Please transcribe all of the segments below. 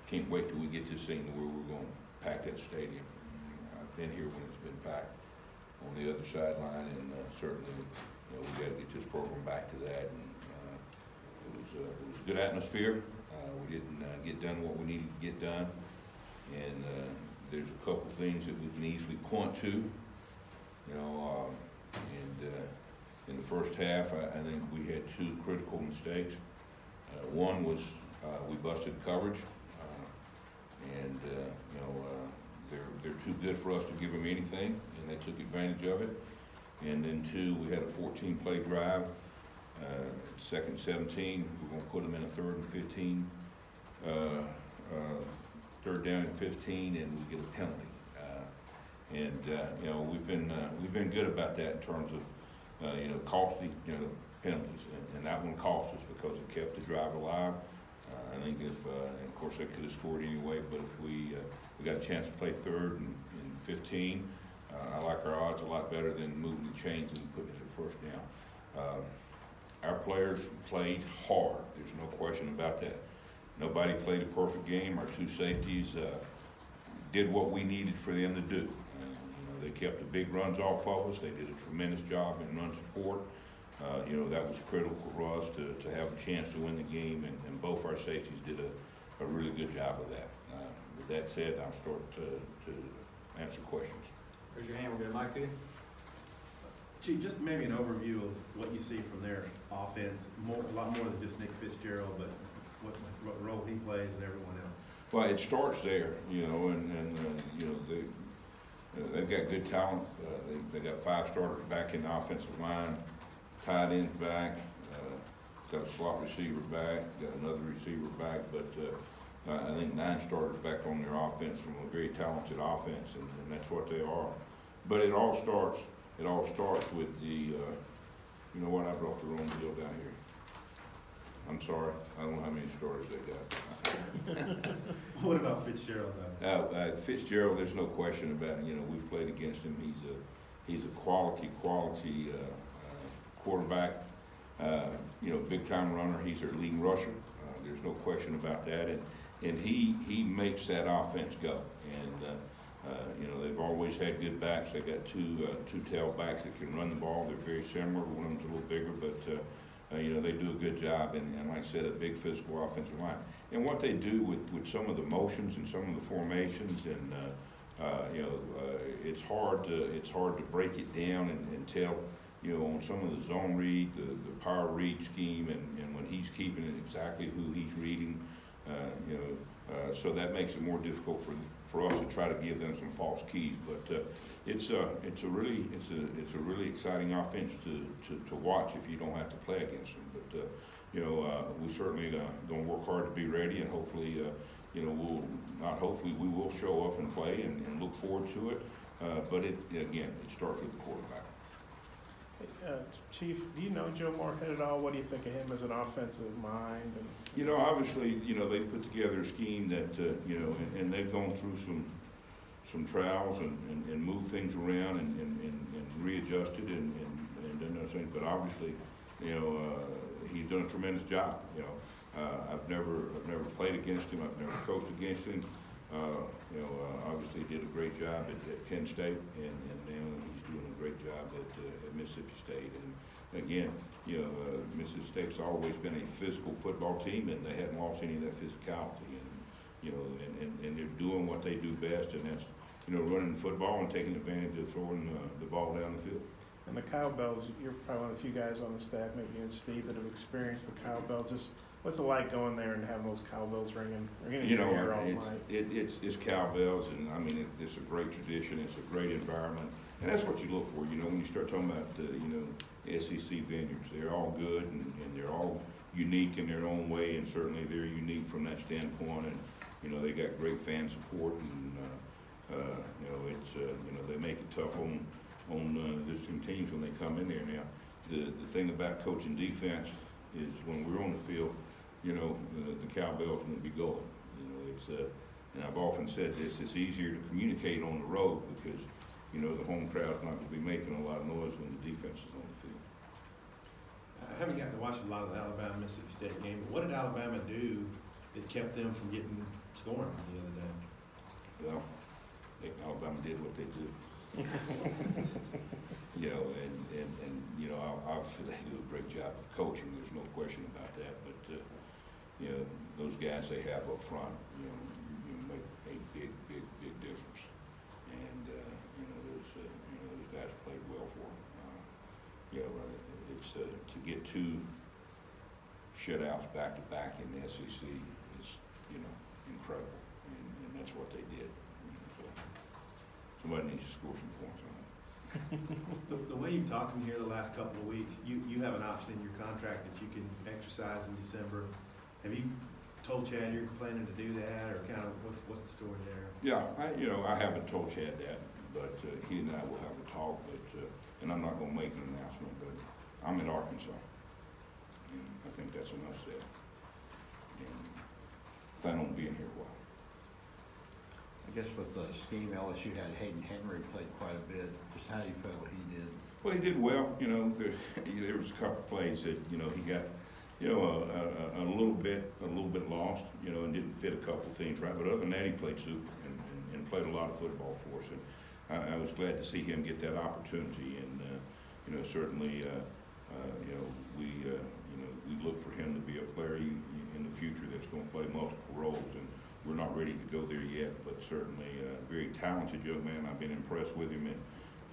can't wait till we get this thing where we're going to pack that stadium. I've been here when it's been packed on the other sideline, and certainly, we got to get this program back to that. And it was a good atmosphere. We didn't get done what we needed to get done, and there's a couple things that we can easily point to. In the first half, I think we had two critical mistakes. One was we busted coverage, and they're too good for us to give them anything, and they took advantage of it. And then two, we had a 14-play drive. Second 17, we're going to put them in a third and 15, third down and 15, and we get a penalty. We've been good about that in terms of costly penalties, and that one cost us because it kept the drive alive. I think if, and of course, they could have scored anyway, but if we got a chance to play third and 15, I like our odds a lot better than moving the chains and putting it at first down. Our players played hard. There's no question about that. Nobody played a perfect game. Our two safeties did what we needed for them to do. They kept the big runs off of us. They did a tremendous job in run support. That was critical for us to have a chance to win the game, and both our safeties did a really good job of that. With that said, I'll start to answer questions. Raise your hand. We'll get a mic to you. Chief, just maybe an overview of what you see from their offense, a lot more than just Nick Fitzgerald, but what role he plays and everyone else. Well, it starts there, they've got good talent. They got 5 starters back in the offensive line, tight ends back, got a slot receiver back, got another receiver back, but I think 9 starters back on their offense from a very talented offense, and that's what they are. But it all starts with the, you know what, I brought the wrong deal down here. I'm sorry, I don't know how many starters they got. What about Fitzgerald, though? Fitzgerald, there's no question about it. We've played against him. He's a quality quarterback. Big time runner. He's their leading rusher. There's no question about that. And he makes that offense go. And they've always had good backs. They got two tailbacks that can run the ball. They're very similar. One of them's a little bigger, but they do a good job. And like I said, a big physical offensive line. And what they do with some of the motions and some of the formations, and it's hard to break it down and tell. On some of the zone read, the power read scheme, and when he's keeping it exactly who he's reading, so that makes it more difficult for us to try to give them some false keys. But it's a really exciting offense to watch if you don't have to play against them. But we certainly going to work hard to be ready, and hopefully, we will show up and play and look forward to it. But it starts with the quarterback. Chief, do you know Joe Moorhead at all? What do you think of him as an offensive mind? And obviously, they put together a scheme that, and they've gone through some trials and moved things around and readjusted and done those things. But obviously, he's done a tremendous job. I've never played against him. I've never coached against him. Obviously did a great job at Penn State, and now he's doing a great job at Mississippi State. And again, Mississippi State's always been a physical football team, and they hadn't lost any of that physicality. And they're doing what they do best, and that's running the football and taking advantage of throwing the ball down the field. And the cowbells, you're probably one of the few guys on the staff, maybe you and Steve, that have experienced the cowbell. Just what's it like going there and having those cowbells ringing in your ear all night? It's cowbells, and I mean it's a great tradition. It's a great environment, and that's what you look for. When you start talking about SEC vineyards, they're all good and they're all unique in their own way, and certainly they're unique from that standpoint. And they got great fan support, and they make it tough on visiting teams when they come in there. Now, the thing about coaching defense is when we're on the field, the cowbells won't be going. And I've often said this, it's easier to communicate on the road because, the home crowd's not going to be making a lot of noise when the defense is on the field. I haven't gotten to watch a lot of the Alabama-Mississippi State game, but what did Alabama do that kept them from getting scoring the other day? Well, Alabama did what they do. You know, and you know, obviously they do a great job of coaching, there's no question about that, but, you know, those guys they have up front, you know, make a big difference. And, you know, those guys played well for them. You know, it's, to get 2 shutouts back to back in the SEC is, you know, incredible, and that's what they did. You know, so somebody needs to score some points on it. The way you've talked to me here the last couple of weeks, you have an option in your contract that you can exercise in December. Have you told Chad you're planning to do that, or kind of what's the story there? Yeah, I haven't told Chad that, but he and I will have a talk. But and I'm not going to make an announcement, but I'm in Arkansas, and I think that's enough said. And plan on being here a while. I guess with the scheme, LSU had Hayden Henry played quite a bit. Just how do you feel he did? Well, he did well. You know, there was a couple of plays that he got, a little bit lost, and didn't fit a couple of things right. But other than that, he played super and played a lot of football for us. And I was glad to see him get that opportunity. And certainly, we look for him to be a player in the future that's going to play multiple roles. And we're not ready to go there yet, but certainly a very talented young man. I've been impressed with him,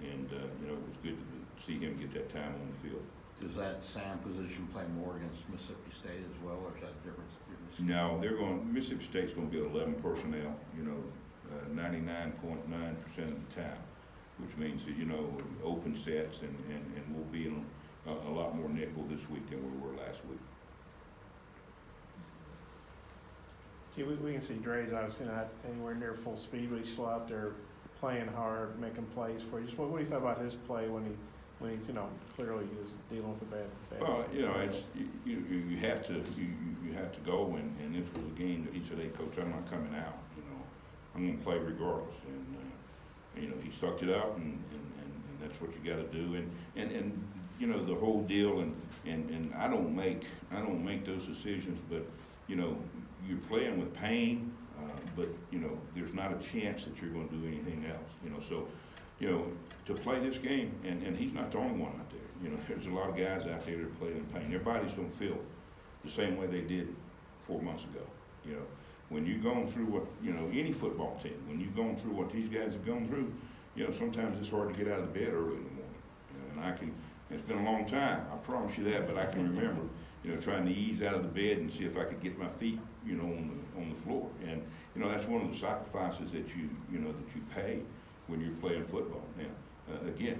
and it was good to see him get that time on the field. Does that same position play more against Mississippi State as well, or is that different? No, Mississippi State's going to be 11 personnel, 99.9% of the time, which means that, open sets, and we'll be in a lot more nickel this week than we were last week. Gee, we can see Dre's obviously not anywhere near full speed, but he's still out there playing hard, making plays for you. Just what do you think about his play when he's clearly is dealing with a bad Well, it's you have to go, and this was a game that he said, "Hey, coach, I'm not coming out. I'm going to play regardless." And he sucked it up, and that's what you got to do. And the whole deal, and I don't make those decisions, but you're playing with pain, but there's not a chance that you're going to do anything else. So to play this game, and he's not the only one out there. There's a lot of guys out there that are playing in pain. Their bodies don't feel the same way they did 4 months ago. When you're going through what any football team, when you've gone through what these guys have gone through, sometimes it's hard to get out of bed early in the morning. And it's been a long time, I promise you that, but I can remember trying to ease out of the bed and see if I could get my feet on the floor. And that's one of the sacrifices that you pay when you're playing football. Now, again,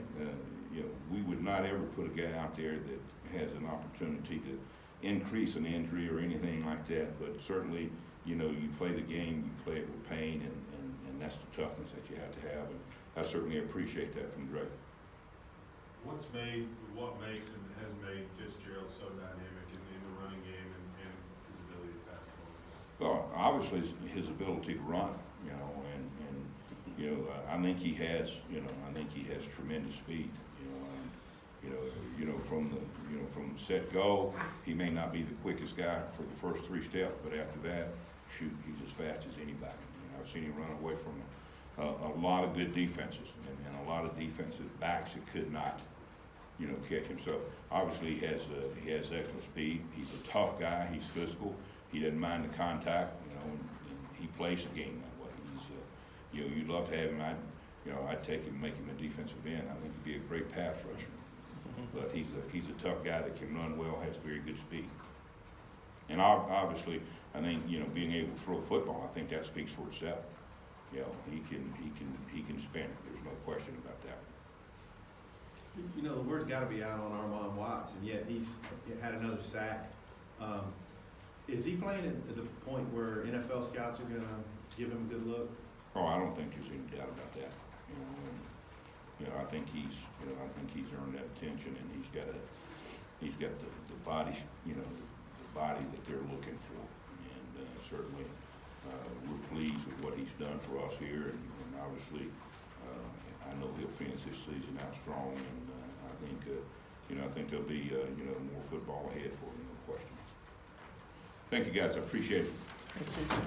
we would not ever put a guy out there that has an opportunity to increase an injury or anything like that, but certainly, you play the game, you play it with pain, and that's the toughness that you have to have, and I certainly appreciate that from Dre. What makes and has made Fitzgerald so dynamic in the running game and his ability to pass the ball? Well, obviously his ability to run, I think he has, tremendous speed. From set go, he may not be the quickest guy for the first 3 steps, but after that, shoot, he's as fast as anybody. I've seen him run away from a lot of good defenses and a lot of defensive backs that could not, catch him. So obviously he has excellent speed. He's a tough guy. He's physical. He doesn't mind the contact, and he plays the game that way. He's, you'd love to have him. I'd take him and make him a defensive end. I think he'd be a great pass rusher. But he's a tough guy that can run well, has very good speed. And obviously, I think being able to throw a football, I think that speaks for itself. He can spin it. There's no question about that. The word's got to be out on Armand Watts, and yet he's had another sack. Is he playing at the point where NFL scouts are going to give him a good look? Oh, I don't think there's any doubt about that. I think he's earned that attention, and he's got the body, the body that they're looking for, and certainly we're pleased with what he's done for us here, and obviously I know he'll finish this season out strong, and I think there'll be more football ahead for him, no question. Thank you guys, I appreciate it. Thanks, Chief.